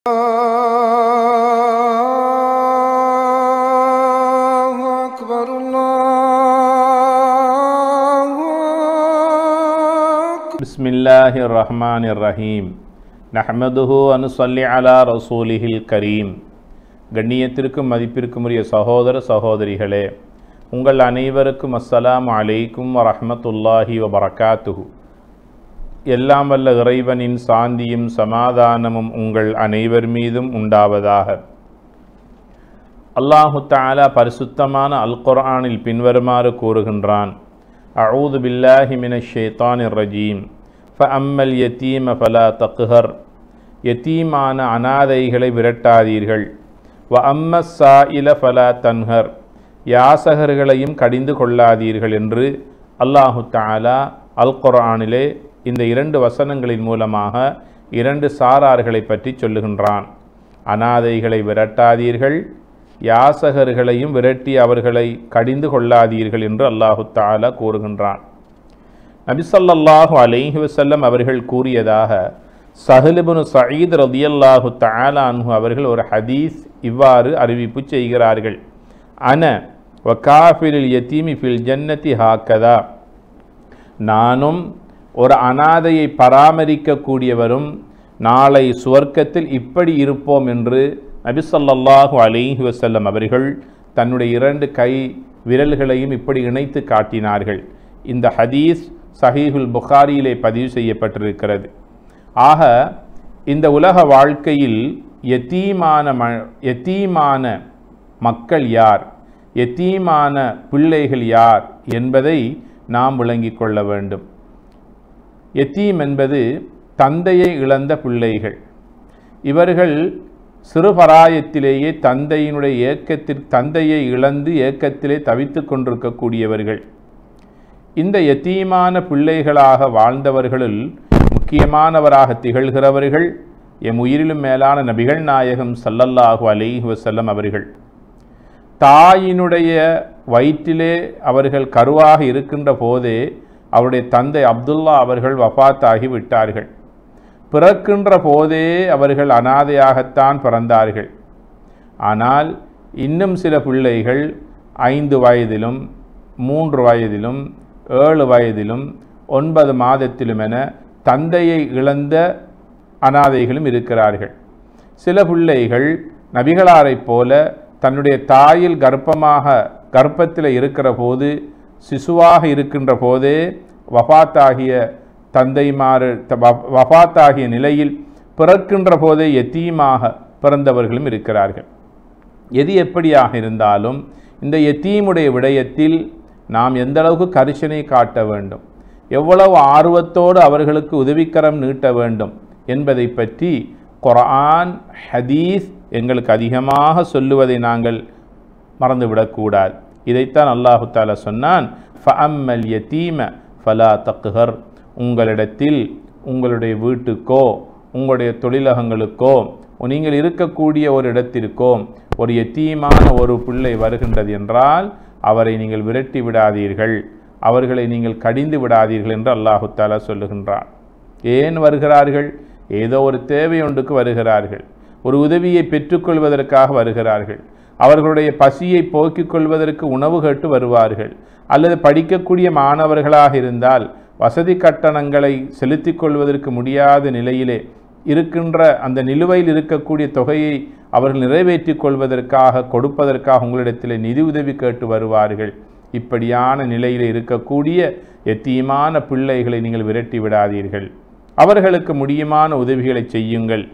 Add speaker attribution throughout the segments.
Speaker 1: الله أكبر الله أكبر.
Speaker 2: بسم الله الرحمن الرحيم. நஹ்மதுஹு வனுஸல்லி அலா ரசூலிஹில் கரீம். கண்ணியத்திற்கும் மதிப்பிற்கும் உரிய சகோதர சகோதரிகளே, உங்கள் அனைவருக்கும் அஸ்ஸலாமு அலைக்கும் வரஹ்மத்துல்லாஹி வபரகாத்துஹு. எல்லாம் வல்ல இறைவனின் சாந்தியும் சமாதானமும் உங்கள் அனைவர் மீதும் உண்டாவதாக. அல்லாஹு தஆலா பரிசுத்தமான அல் குர்ஆனில் பின்வருமாறு கூறுகின்றான்: அஊது பில்லாஹி மினஷ் ஷைத்தானிர் ரஜீம். ஃபஅம்மல் யதீம ஃபலா தக்ஹர். யதீமான அனாதைகளை விரட்டாதீர்கள். வ அம்மஸ் ஸாயில ஃபலா தன்ஹர். யாசகர்களையும் கடிந்து கொள்ளாதீர்கள் என்று அல்லாஹு தஆலா அல் குர்ஆனிலே இந்த இரண்டு வசனங்களின் மூலமாக இரண்டு சாரார்களை பற்றி சொல்லுகின்றான். அனாதைகளை விரட்டாதீர்கள், யாசகர்களையும் விரட்டி அவர்களை கடிந்து கொள்ளாதீர்கள் என்று அல்லாஹு தஆலா கூறுகின்றான். நபி ஸல்லல்லாஹு அலைஹி வஸல்லம் அவர்கள் கூறியதாக ஸஹ்ல் இப்னு ஸஈத் ரலியல்லாஹு தஆலா அன்ஹு அவர்கள் ஒரு ஹதீஸ் இவ்வாறு அறிவிப்பு செய்கிறார்கள்: அன வ காஃபிலுல் யதீமி ஃபில் ஜன்னதி ஹாக்கதா. நானும் ஒரு அனாதையை பராமரிக்கக்கூடியவரும் நாளை சுவர்க்கத்தில் இப்படி இருப்போம் என்று நபி ஸல்லல்லாஹு அலைஹி வஸல்லம் அவர்கள் தன்னுடைய இரண்டு கை விரல்களையும் இப்படி இணைத்து காட்டினார்கள். இந்த ஹதீஸ் சஹீஹுல் புகாரியிலே பதிவு செய்யப்பட்டிருக்கிறது. ஆக இந்த உலக வாழ்க்கையில் யதீமான மக்கள் யார், யதீமான பிள்ளைகள் யார் என்பதை நாம் விளங்கிக் கொள்ள வேண்டும். யதீம் என்பது தந்தையை இழந்த பிள்ளைகள். இவர்கள் சிறுபராயத்திலேயே தந்தையை இழந்து ஏக்கத்திலே தவித்து கொண்டிருக்கக்கூடியவர்கள். இந்த யதீமான பிள்ளைகளாக வாழ்ந்தவர்களுள் முக்கியமானவராக திகழ்கிறவர்கள் எம் உயிரிலும் மேலான நபிகள் நாயகம் ஸல்லல்லாஹு அலைஹி வஸல்லம் அவர்கள். தாயினுடைய வயிற்றிலே அவர்கள் கருவாக இருக்கின்ற போதே அவருடைய தந்தை அப்துல்லா அவர்கள் வஃபாத்தாகி விட்டார்கள். பிறக்கின்ற போதே அவர்கள் அனாதையாகத்தான் பிறந்தார்கள். ஆனால் இன்னும் சில பிள்ளைகள் 5 வயதிலும் 3 வயதிலும் 7 வயதிலும் 9 மாதத்திலும் என தந்தையை இழந்த அனாதைகளும் இருக்கிறார்கள். சில பிள்ளைகள் நபிகளாரைப் போல தன்னுடைய தாயில் கர்ப்பத்தில் இருக்கிற போது, சிசுவாக இருக்கின்ற போதே வஃபாத்தாகிய நிலையில் பிறக்கின்ற போதே யதீமாக பிறந்தவர்களும் இருக்கிறார்கள். எது எப்படியாக இருந்தாலும் இந்த யதீமுடைய விடயத்தில் நாம் எந்த அளவுக்கு கரிசனை காட்ட வேண்டும், எவ்வளவு ஆர்வத்தோடு அவர்களுக்கு உதவிக்கரம் நீட்ட வேண்டும் என்பதை பற்றி குர்ஆன் ஹதீஸ் எங்களுக்கு அதிகமாக சொல்லுவதை நாங்கள் மறந்துவிடக்கூடாது. இதைத்தான் அல்லாஹு தஆலா சொன்னான்: ஃபஅம்மல் யதீம ஃபலா தக்ஹர். உங்களிடத்தில், உங்களுடைய வீட்டுக்கோ உங்களுடைய தொழிலகங்களுக்கோ நீங்கள் இருக்கக்கூடிய ஒரு இடத்திற்கோ ஒரு யதீமான ஒரு பிள்ளை வருகின்றது என்றால் அவரை நீங்கள் விரட்டி விடாதீர்கள், அவர்களை நீங்கள் கடிந்து விடாதீர்கள் என்று அல்லாஹு தஆலா சொல்லுகின்றான். ஏன் வருகிறார்கள்? ஏதோ ஒரு தேவை ஒன்றுக்கு வருகிறார்கள், ஒரு உதவியை பெற்றுக்கொள்வதற்காக வருகிறார்கள், அவர்களுடைய பசியை போக்கிக் கொள்வதற்கு உணவு கேட்டு வருவார்கள், அல்லது படிக்கக்கூடிய மாணவர்களாக இருந்தால் வசதி கட்டணங்களை செலுத்தி கொள்வதற்கு முடியாத நிலையிலே இருக்கின்ற அந்த நிலுவையில் இருக்கக்கூடிய தொகையை அவர்கள் நிறைவேற்றி கொள்வதற்காக கொடுப்பதற்காக உங்களிடத்தில் நிதி உதவி கேட்டு வருவார்கள். இப்படியான நிலையில் இருக்கக்கூடிய யதீமான பிள்ளைகளை நீங்கள் விரட்டி விடாதீர்கள், அவர்களுக்கு முடியுமான உதவிகளை செய்யுங்கள்.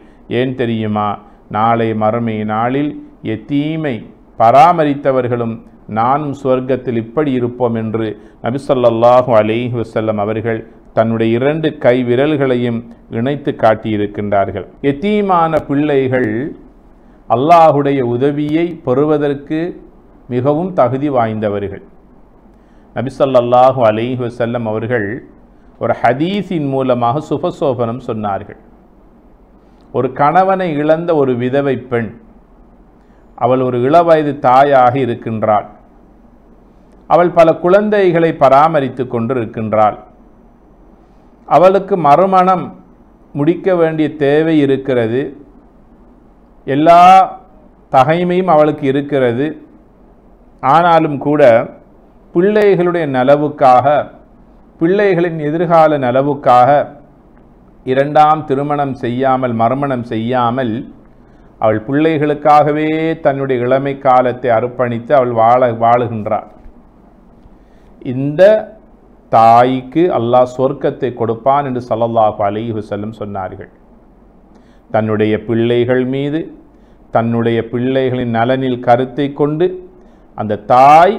Speaker 2: ஏன் தெரியுமா? நாளை மறுமை நாளில் யதீமை பராமரித்தவர்களும் நானும் சுவர்க்கத்தில் இப்படி இருப்போம் என்று நபி ஸல்லல்லாஹு அலைஹி வஸல்லம் அவர்கள் தன்னுடைய 2 கை விரல்களையும் இணைத்து காட்டியிருக்கின்றார்கள். யதீமான பிள்ளைகள் அல்லாஹுடைய உதவியை பெறுவதற்கு மிகவும் தகுதி வாய்ந்தவர்கள். நபி ஸல்லல்லாஹு அலைஹி வஸல்லம் அவர்கள் ஒரு ஹதீஸின் மூலமாக சுபசோபனம் சொன்னார்கள். ஒரு கணவனை இழந்த ஒரு விதவை பெண், அவள் ஒரு இளவயது தாயாக இருக்கின்றாள். அவள் பல குழந்தைகளை பராமரித்து கொண்டு இருக்கின்றாள். அவளுக்கு மறுமணம் முடிக்க வேண்டிய தேவை இருக்கிறது. எல்லா தகைமையும் அவளுக்கு இருக்கிறது. ஆனாலும் கூட பிள்ளைகளுடைய நலவுக்காக, பிள்ளைகளின் எதிர்கால நலவுக்காக இரண்டாம் திருமணம் செய்யாமல், மறுமணம் செய்யாமல், அவள் பிள்ளைகளுக்காகவே தன்னுடைய இளமை காலத்தை அர்ப்பணித்து அவள் வாழுகின்றாள். இந்த தாய்க்கு அல்லாஹ் சொர்க்கத்தை கொடுப்பான் என்று ஸல்லல்லாஹு அலைஹி வஸல்லம் சொன்னார்கள். தன்னுடைய பிள்ளைகள் மீது, தன்னுடைய பிள்ளைகளின் நலனில் கருத்தை கொண்டு அந்த தாய்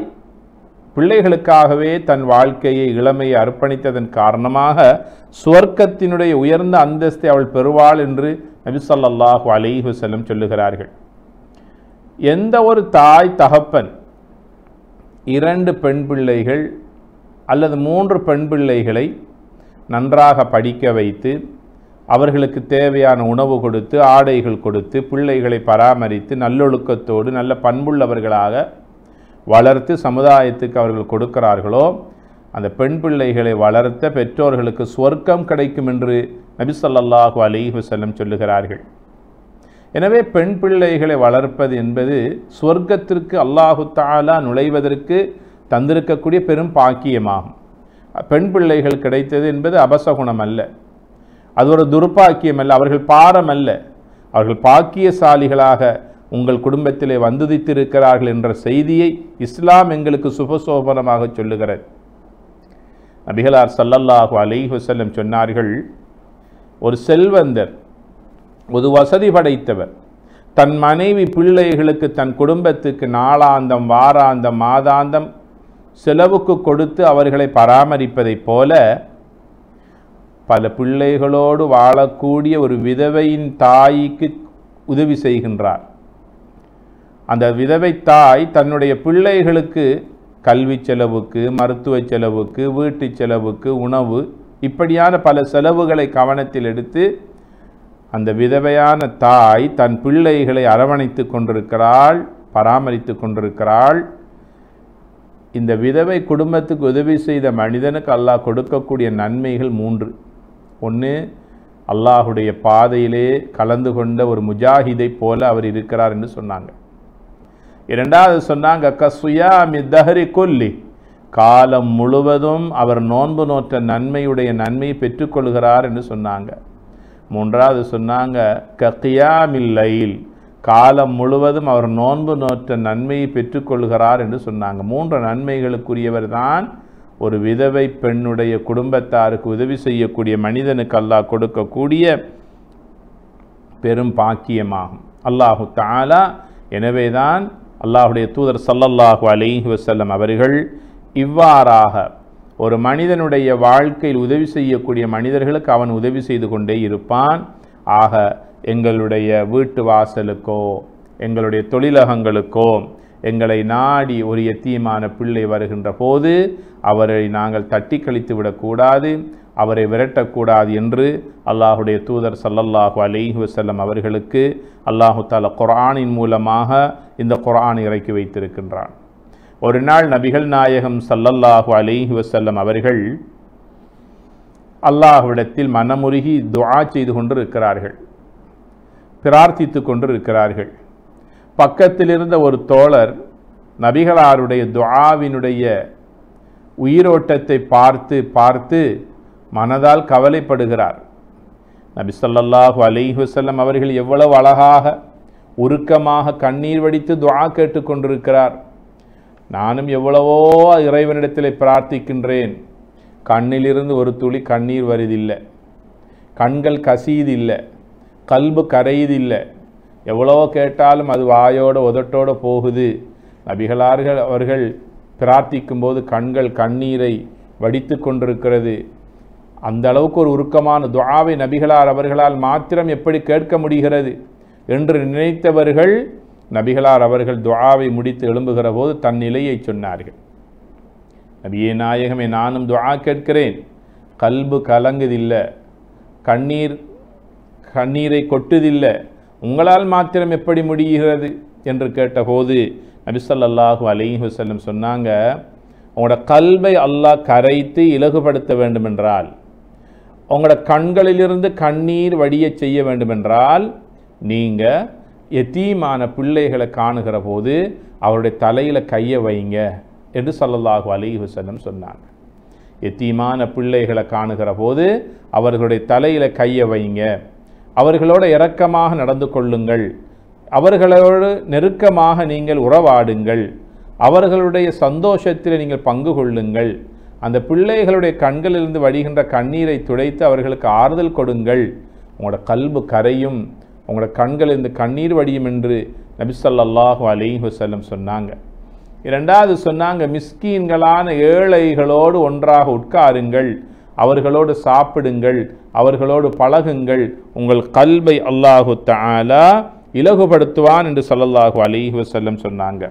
Speaker 2: பிள்ளைகளுக்காகவே தன் வாழ்க்கையை, இளமையை அர்ப்பணித்ததன் காரணமாக சுவர்க்கத்தினுடைய உயர்ந்த அந்தஸ்தை அவள் பெறுவாள் என்று நபி ஸல்லல்லாஹு அலைஹி வஸல்லம் சொல்லுகிறார்கள். எந்த ஒரு தாய் தகப்பன் 2 பெண் பிள்ளைகள் அல்லது 3 பெண் பிள்ளைகளை நன்றாக படிக்க வைத்து, அவர்களுக்கு தேவையான உணவு கொடுத்து, ஆடைகள் கொடுத்து, பிள்ளைகளை பராமரித்து, நல்லொழுக்கத்தோடு நல்ல பண்புள்ளவர்களாக வளர்த்து சமுதாயத்துக்கு அவர்கள் கொடுக்கிறார்களோ, அந்த பெண் பிள்ளைகளை வளர்த்த பெற்றோர்களுக்கு சொர்க்கம் கிடைக்கும் என்று நபி ஸல்லல்லாஹு அலைஹி வஸல்லம் சொல்லுகிறார்கள். எனவே பெண் பிள்ளைகளை வளர்ப்பது என்பது சொர்க்கத்திற்கு அல்லாஹு தஆலா நுழைவதற்கு தந்திருக்கக்கூடிய பெரும் பாக்கியமாகும். பெண் பிள்ளைகள் கிடைத்தது என்பது அபசகுணம் அல்ல, அது ஒரு துர்பாக்கியம் அல்ல, அவர்கள் பாரம் அல்ல, அவர்கள் பாக்கியசாலிகளாக உங்கள் குடும்பத்திலே வந்துதித்திருக்கிறார்கள் என்ற செய்தியை இஸ்லாம் எங்களுக்கு சுபசோபனமாக சொல்லுகிறது. நபிகளார் ஸல்லல்லாஹு அலைஹி வஸல்லம் சொன்னார்கள், ஒரு செல்வந்தர், ஒரு வசதி படைத்தவர் தன் மனைவி பிள்ளைகளுக்கு, தன் குடும்பத்துக்கு நாளாந்தம், வாராந்தம், மாதாந்தம் செலவுக்கு கொடுத்து அவர்களை பராமரிப்பதைப் போல பல பிள்ளைகளோடு வாழக்கூடிய ஒரு விதவையின் தாய்க்கு உதவி செய்கின்றார். அந்த விதவை தாய் தன்னுடைய பிள்ளைகளுக்கு கல்வி செலவுக்கு, மருத்துவ செலவுக்கு, வீட்டு செலவுக்கு, உணவு, இப்படியான பல செலவுகளை கவனத்தில் எடுத்து அந்த விதவையான தாய் தன் பிள்ளைகளை அரவணைத்து கொண்டிருக்கிறாள், பராமரித்து கொண்டிருக்கிறாள். இந்த விதவை குடும்பத்துக்கு உதவி செய்த மனிதனுக்கு அல்லாஹ் கொடுக்கக்கூடிய நன்மைகள் 3. 1, அல்லாஹுடைய பாதையிலே கலந்து கொண்ட ஒரு முஜாஹிதை போல அவர் இருக்கிறார் என்று சொன்னாங்க. 2வது சொன்னாங்க, கஸ்ஸியாமி தஹரி குல்லி, காலம் முழுவதும் அவர் நோன்பு நோற்ற நன்மையுடைய நன்மையை பெற்றுக்கொள்கிறார் என்று சொன்னாங்க. 3வது சொன்னாங்க, ககியாமில் லைல், காலம் முழுவதும் அவர் நோன்பு நோற்ற நன்மையை பெற்றுக்கொள்கிறார் என்று சொன்னாங்க. 3 நன்மைகளுக்குரியவர் தான் ஒரு விதவை பெண்ணுடைய குடும்பத்தாருக்கு உதவி செய்யக்கூடிய மனிதனுக்கு அல்லாஹ் கொடுக்கக்கூடிய பெரும் பாக்கியமாகும். அல்லாஹு தஆலா எனவேதான் அல்லாஹுடைய தூதர் ஸல்லல்லாஹு அலைஹி வஸல்லம் அவர்கள் இவ்வாறாக ஒரு மனிதனுடைய வாழ்க்கையில் உதவி செய்யக்கூடிய மனிதர்களுக்கு அவன் உதவி செய்து கொண்டே இருப்பான். ஆக எங்களுடைய வீட்டு வாசலுக்கோ, எங்களுடைய தொழிலகங்களுக்கோ எங்களை நாடி ஒரு யத்தீமான பிள்ளை வருகின்ற போது அவரை நாங்கள் தட்டி கழித்து விடக்கூடாது, அவரை விரட்டக்கூடாது என்று அல்லாஹுடைய தூதர் ஸல்லல்லாஹு அலைஹி வஸல்லம் அவர்களுக்கு அல்லாஹு தஆலா குர்ஆனின் மூலமாக இந்த குர்ஆனை இறக்கி வைத்திருக்கின்றான். ஒரு நாள் நபிகள் நாயகம் ஸல்லல்லாஹு அலைஹி வஸல்லம் அவர்கள் அல்லாஹ்விடத்தில் மனமுருகி துஆ செய்து கொண்டிருக்கிறார்கள், பிரார்த்தித்து கொண்டிருக்கிறார்கள். பக்கத்தில் இருந்த ஒரு தோழர் நபிகளாருடைய துஆவினுடைய உயிரோட்டத்தை பார்த்து பார்த்து மனதால் கவலைப்படுகிறார். நபி ஸல்லல்லாஹு அலைஹி வஸல்லம் அவர்கள் எவ்வளவு அழகாக உருக்கமாக கண்ணீர் வடித்து துஆ கேட்டுக்கொண்டிருக்கிறார். நானும் எவ்வளவோ இறைவனிடத்தில் பிரார்த்திக்கின்றேன், கண்ணிலிருந்து ஒரு துளி கண்ணீர் வருதில்லை, கண்கள் கசியுதில்லை, கல்பு கரையுதில்லை. எவ்வளவோ கேட்டாலும் அது வாயோடு உதட்டோடு போகுது. நபிகளார்கள் அவர்கள் பிரார்த்திக்கும் போது கண்கள் கண்ணீரை வடித்து கொண்டிருக்கிறது. அந்த அளவுக்கு ஒரு உருக்கமான துஆவை நபிகளார் அவர்களால் மாத்திரம் எப்படி கேட்க முடிகிறது என்று நினைத்தவர்கள் நபிகளார் அவர்கள் துஆவை முடித்து எழும்புகிற போது தன் நிலையை சொன்னார்கள். நபியே நாயகமே, நானும் துஆ கேட்கிறேன், கல்பு கலங்குதில்லை, கண்ணீரை கொட்டுதில்லை, உங்களால் மாத்திரம் எப்படி முடிகிறது என்று கேட்டபோது நபி ஸல்லல்லாஹு அலைஹி வஸல்லம் சொன்னாங்க, உங்களோட கல்பை அல்லாஹ் கரைத்து இலகுபடுத்த வேண்டுமென்றால், உங்களோட கண்களிலிருந்து கண்ணீர் வடிய செய்ய வேண்டுமென்றால், நீங்கள் யத்தீமான பிள்ளைகளை காணுகிற போது அவருடைய தலையில் கையை வைங்க என்று ஸல்லல்லாஹு அலைஹி வஸல்லம் சொன்னாங்க. யத்தீமான பிள்ளைகளை காணுகிற போது அவர்களுடைய தலையில் கையை வைங்க, அவர்களோட இரக்கமாக நடந்து கொள்ளுங்கள், அவர்களோடு நெருக்கமாக நீங்கள் உறவாடுங்கள், அவர்களுடைய சந்தோஷத்தில் நீங்கள் பங்கு கொள்ளுங்கள், அந்த பிள்ளைகளுடைய கண்களிலிருந்து வடிகின்ற கண்ணீரை துடைத்து அவர்களுக்கு ஆறுதல் கொடுங்கள், உங்களோட கல்பு கரையும், உங்களோட கண்களிலிருந்து கண்ணீர் வடியும் என்று நபி ஸல்லல்லாஹு அலைஹி வஸல்லம் சொன்னாங்க. இரண்டாவது சொன்னாங்க, மிஸ்கீன்களான ஏழைகளோடு ஒன்றாக உட்காருங்கள், அவர்களோடு சாப்பிடுங்கள், அவர்களோடு பழகுங்கள், உங்கள் கல்பை அல்லாஹு தஆலா இலகுபடுத்துவான் என்று ஸல்லல்லாஹு அலைஹி வஸல்லம் சொன்னாங்க.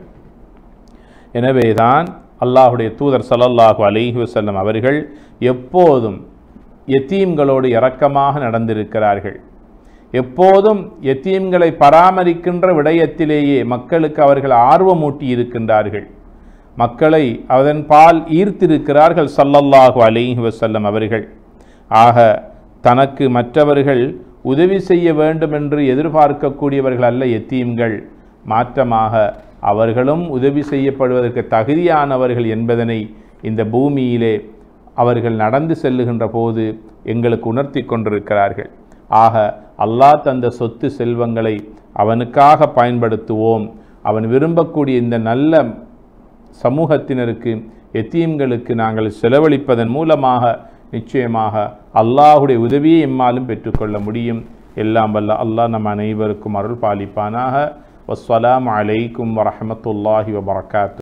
Speaker 2: எனவேதான் அல்லாஹுடைய தூதர் ஸல்லல்லாஹு அலைஹி வஸல்லம் அவர்கள் எப்போதும் யத்தீம்களோடு இரக்கமாக நடந்திருக்கிறார்கள். எப்போதும் யத்தீம்களை பராமரிக்கின்ற விடயத்திலேயே மக்களுக்கு அவர்கள் ஆர்வமூட்டி இருக்கின்றார்கள், மக்களை அதன் பால் ஈர்த்திருக்கிறார்கள் ஸல்லல்லாஹு அலைஹி வஸல்லம் அவர்கள். ஆக தனக்கு மற்றவர்கள் உதவி செய்ய வேண்டும் என்று எதிர்பார்க்கக்கூடியவர்கள் அல்ல யத்தீம்கள், மாற்றமாக அவர்களும் உதவி செய்யப்படுவதற்கு தகுதியானவர்கள் என்பதனை இந்த பூமியிலே அவர்கள் நடந்து செல்லுகின்ற போது எங்களுக்கு உணர்த்தி கொண்டிருக்கிறார்கள். ஆக அல்லாஹ் தந்த சொத்து செல்வங்களை அவனுக்காக பயன்படுத்துவோம். அவன் விரும்பக்கூடிய இந்த நல்ல சமூகத்தினருக்கு, யத்தீம்களுக்கு நாங்கள் செலவழிப்பதன் மூலமாக நிச்சயமாக அல்லாஹுடைய உதவியை எம்மாலும் பெற்றுக்கொள்ள முடியும். எல்லாம் வல்ல அல்லாஹ் நம் அனைவருக்கும் அருள் பாலிப்பானாக. வஸ்ஸலாமு அலைக்கும் வரஹ்மத்துல்லாஹி வபரகாத்துஹு.